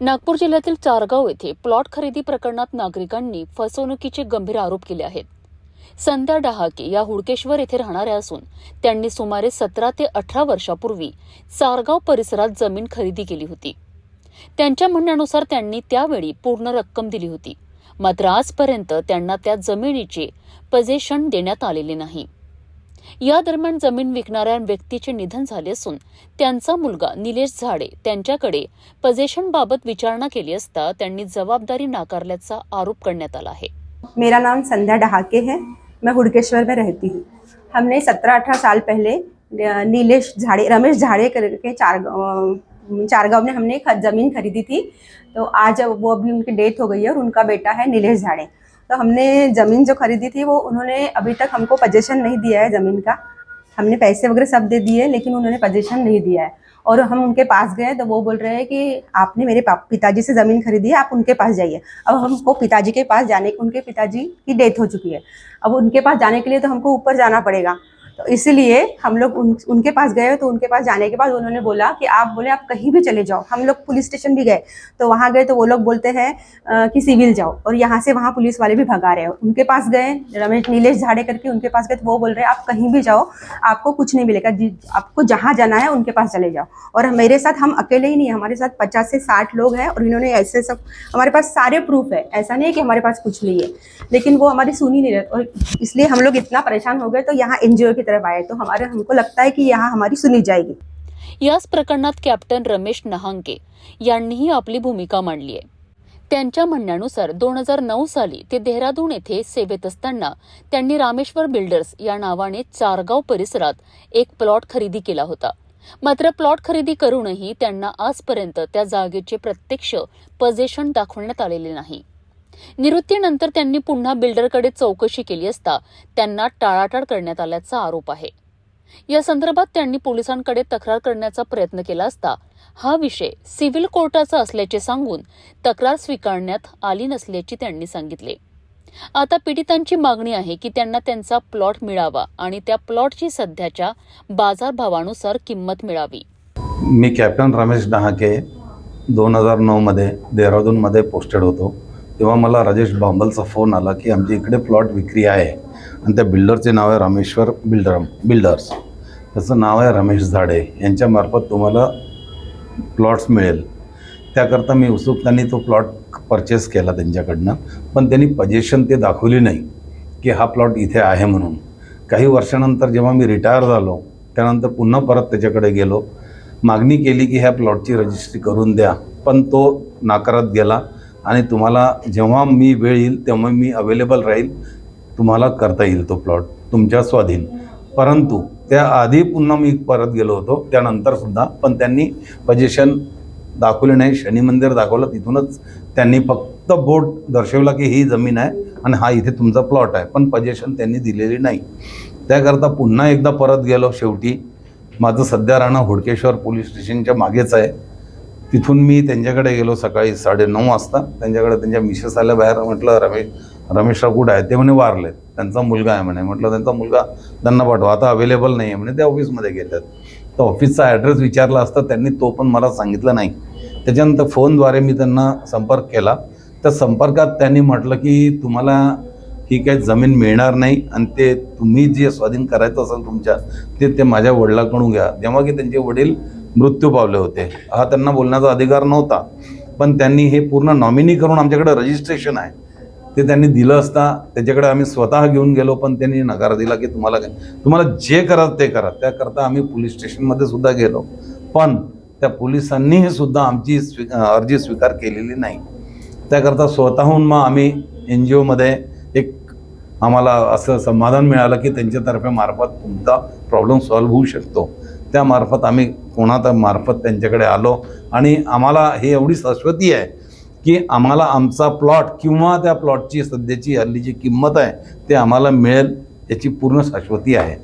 नागपूर जिल्ह्यातील चारगाव येथे प्लॉट खरेदी प्रकरणात नागरिकांनी फसवणुकीचे गंभीर आरोप केले आहेत. संध्या डहाके या हुडकेश्वर येथे राहणाऱ्या असून त्यांनी सुमारे 17 ते 18 वर्षापूर्वी चारगाव परिसरात जमीन खरेदी केली होती. त्यांच्या म्हणण्यानुसार त्यांनी त्यावेळी पूर्ण रक्कम दिली होती. मात्र आजपर्यंत त्यांना त्या जमिनीचे पजेशन देण्यात आलेले नाही. या दरम्यान जमीन विकणाऱ्या व्यक्तीचे निधन झाले असून त्यांचा मुलगा निलेश झाडे त्यांच्याकडे पजेशन बाबत विचारणा केली असता त्यांनी जबाबदारी नाकारल्याचा आरोप करण्यात आला आहे. मेरा नाम संध्या डहाके है, मैं हुडकेश्वर में रहती हूँ. हमने 17-18 साल पहले रमेश झाड़े करके चारगांव में हमने एक ज़मीन खरीदी थी. तो आज वो अभी उनकी डेथ हो गई है और उनका बेटा है निलेश झाड़े. तो हमने ज़मीन जो खरीदी थी वो उन्होंने अभी तक हमको पजेशन नहीं दिया है ज़मीन का. हमने पैसे वगैरह सब दे दिए लेकिन उन्होंने पजेशन नहीं दिया है. और हम उनके पास गए तो वो बोल रहे हैं कि आपने मेरे पिताजी से ज़मीन खरीदी है, आप उनके पास जाइए. अब हमको पिताजी के पास उनके पिताजी की डेथ हो चुकी है. अब उनके पास जाने के लिए तो हमको ऊपर जाना पड़ेगा. तो इसीलिए हम लोग उनके पास गए. तो उनके पास जाने के बाद उन्होंने बोला कि आप कहीं भी चले जाओ. हम लोग पुलिस स्टेशन भी गए तो वहाँ गए तो वो लोग बोलते हैं कि सिविल जाओ, और यहाँ से वहाँ पुलिस वाले भी भगा रहे हो. उनके पास गए, निलेश झाड़े करके उनके पास गए तो वो बोल रहे हैं आप कहीं भी जाओ, आपको कुछ नहीं मिलेगा, आपको जहाँ जाना है उनके पास चले जाओ. और मेरे साथ हम अकेले ही नहीं, हमारे साथ 50 से 60 लोग हैं और इन्होंने ऐसे सब, हमारे पास सारे प्रूफ है. ऐसा नहीं है कि हमारे पास कुछ नहीं है, लेकिन वो हमारी सुन ही नहीं रहे. और इसलिए हम लोग इतना परेशान हो गए तो यहाँ NGO की तरफ आए. तो हमको लगता है कि यहाँ हमारी सुनी जाएगी. याच प्रकरणात कॅप्टन रमेश नहांके यांनीही आपली भूमिका मांडली आहे. त्यांच्या म्हणण्यानुसार 2009 साली ते देहरादून येथे सेवेत असताना त्यांनी रामेश्वर बिल्डर्स या नावाने चारगाव परिसरात एक प्लॉट खरेदी केला होता. मात्र प्लॉट खरेदी करूनही त्यांना आजपर्यंत त्या जागेचे प्रत्यक्ष पजेशन दाखवण्यात आलेले नाही. निवृत्तीनंतर त्यांनी पुन्हा बिल्डरकडे चौकशी केली असता त्यांना टाळाटाळ करण्यात आल्याचा आरोप आहे. या संदर्भात त्यांनी पोलिसांकडे तक्रार करण्याचा प्रयत्न केला असता हा विषय सिव्हिल कोर्टाचा असल्याचे सांगून तक्रार स्वीकारण्यात आली नसल्याचे त्यांनी सांगितले. आता पीडितांची मागणी आहे की त्यांना त्यांचा प्लॉट मिळावा आणि त्या प्लॉटची सध्याच्या बाजारभावानुसार किंमत मिळावी. मी कॅप्टन रमेश डहाके 2009 मध्ये देहरादूनमध्ये पोस्टेड होतो. तेव्हा मला राजेश बांबलचा फोन आला की आमच्या इकडे प्लॉट विक्री आहे आणि त्या बिल्डरचे नाव आहे रामेश्वर बिल्डर्स. त्याचं नाव आहे रमेश झाडे. यांच्यामार्फत तुम्हाला प्लॉट्स मिळेल. त्याकरता मी उत्सुकताने तो प्लॉट परचेस केला त्यांच्याकडनं. पण त्यांनी पजेशन ते दाखवली नाही की हा प्लॉट इथे आहे म्हणून. काही वर्षानंतर जेव्हा मी रिटायर झालो त्यानंतर पुन्हा परत त्याच्याकडे गेलो, मागणी केली की ह्या प्लॉटची रजिस्ट्री करून द्या. पण तो नाकारत गेला आणि तुम्हाला जेव्हा मी वेळ येईल तेव्हा मी अवेलेबल राहील, तुम्हाला करता येईल तो प्लॉट तुमच्या स्वाधीन. परंतु त्याआधी पुन्हा मी परत गेलो होतो त्यानंतरसुद्धा, पण त्यांनी पजेशन दाखवले नाही. शनी मंदिर दाखवलं, तिथूनच त्यांनी फक्त बोर्ड दर्शवला की ही जमीन आहे आणि हा इथे तुमचा प्लॉट आहे, पण पजेशन त्यांनी दिलेली नाही. त्याकरता पुन्हा एकदा परत गेलो. शेवटी माझं सध्या राहणं हुडकेश्वर पोलीस स्टेशनच्या मागेच आहे. तिथून मी त्यांच्याकडे गेलो सकाळी 9:30 वाजता. त्यांच्याकडे त्यांच्या मिसेस आल्या बाहेर. म्हटलं रमेशराव कुठं आहे? ते म्हणे वारले, त्यांचा मुलगा आहे म्हणे. म्हटलं त्यांचा मुलगा त्यांना पाठवा, आता अवेलेबल नाही आहे म्हणे, ते ऑफिसमध्ये गेतात. तर ऑफिसचा ॲड्रेस विचारला असता त्यांनी तो पण मला सांगितलं नाही. त्याच्यानंतर फोनद्वारे मी त्यांना संपर्क केला. त्या संपर्कात त्यांनी म्हटलं की तुम्हाला ही काही जमीन मिळणार नाही आणि ते तुम्ही जे स्वाधीन करायचं असेल तुमच्या ते माझ्या वडिलांकडून घ्या. जेव्हा की त्यांचे वडील मृत्यू पावले होते. हा त्यांना बोलण्याचा अधिकार नव्हता, पण त्यांनी हे पूर्ण नॉमिनी करून आमच्याकडे रजिस्ट्रेशन आहे ते त्यांनी दिलं असता. त्याच्याकडे आम्ही स्वतः घेऊन गेलो, पण त्यांनी नकार दिला की तुम्हाला जे करायचं ते करा. त्याकरता आम्ही पोलीस स्टेशनमध्ये सुद्धा गेलो, पण त्या पोलिसांनीही सुद्धा आमची अर्जी स्वीकार केलेली नाही. त्याकरता स्वतःहून मग आम्ही NGOमध्ये एक आम्हाला असं समाधान मिळालं की त्यांच्यातर्फे मार्फत तुमचा प्रॉब्लेम सॉल्व्ह होऊ शकतो. त्यामार्फत आम्ही मार्फत त्यांच्याकडे आलो आणि आम्हाला हे एवढी शाश्वती आहे की आम्हाला आमचा प्लॉट किंवा त्या प्लॉटची सध्याची हल्लीची किंमत आहे ते आम्हाला मिळेल याची पूर्ण शाश्वती आहे.